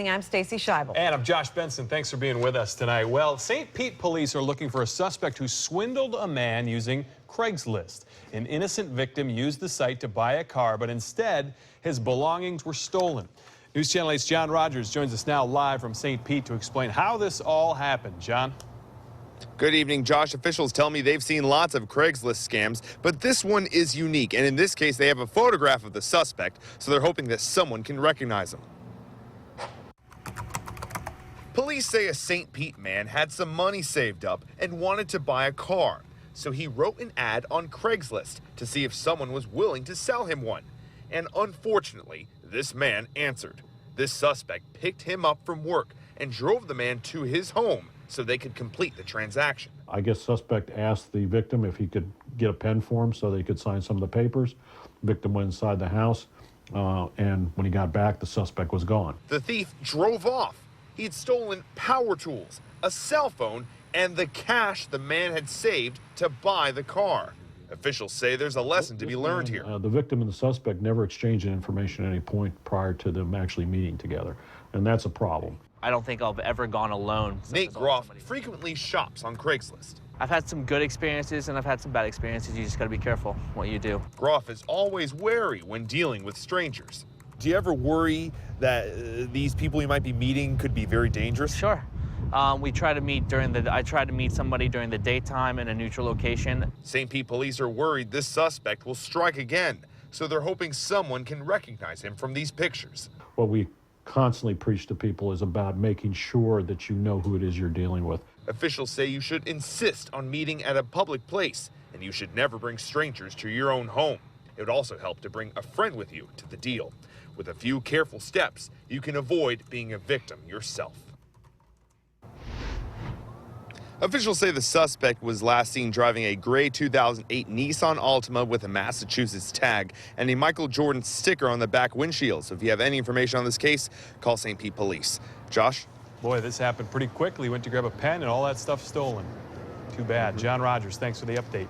morning. I'm Stacy Scheibel. And I'm Josh Benson. Thanks for being with us tonight. Well, St. Pete police are looking for a suspect who swindled a man using Craigslist. An innocent victim used the site to buy a car, but instead his belongings were stolen. News Channel 8's John Rogers joins us now live from St. Pete to explain how this all happened. John? Good evening, Josh. Officials tell me they've seen lots of Craigslist scams, but this one is unique. And in this case, they have a photograph of the suspect, so they're hoping that someone can recognize him. Police say a St. Pete man had some money saved up and wanted to buy a car. So he wrote an ad on Craigslist to see if someone was willing to sell him one. And unfortunately, this man answered. This suspect picked him up from work and drove the man to his home so they could complete the transaction. I guess suspect asked the victim if he could get a pen for him so they could sign some of the papers. Victim went inside the house, and when he got back, the suspect was gone. The thief drove off. He'd stolen power tools, a cell phone, and the cash the man had saved to buy the car. Officials say there's a lesson to be learned here. The victim and the suspect never exchanged information at any point prior to them actually meeting together, and that's a problem. I don't think I've ever gone alone. Nate Groff frequently shops on Craigslist. I've had some good experiences and I've had some bad experiences. You just got to be careful what you do. Groff is always wary when dealing with strangers. Do you ever worry that these people you might be meeting could be very dangerous? Sure. We try to meet I try to meet somebody during the daytime in a neutral location. St. Pete police are worried this suspect will strike again, so they're hoping someone can recognize him from these pictures. What we constantly preach to people is about making sure that you know who it is you're dealing with. Officials say you should insist on meeting at a public place, and you should never bring strangers to your own home. It would also help to bring a friend with you to the deal. With a few careful steps, you can avoid being a victim yourself. Officials say the suspect was last seen driving a gray 2008 Nissan Altima with a Massachusetts tag and a Michael Jordan sticker on the back windshield. So if you have any information on this case, call St. Pete Police. Josh? Boy, this happened pretty quickly. Went to grab a pen and all that stuff stolen. Too bad. John Rogers, thanks for the update.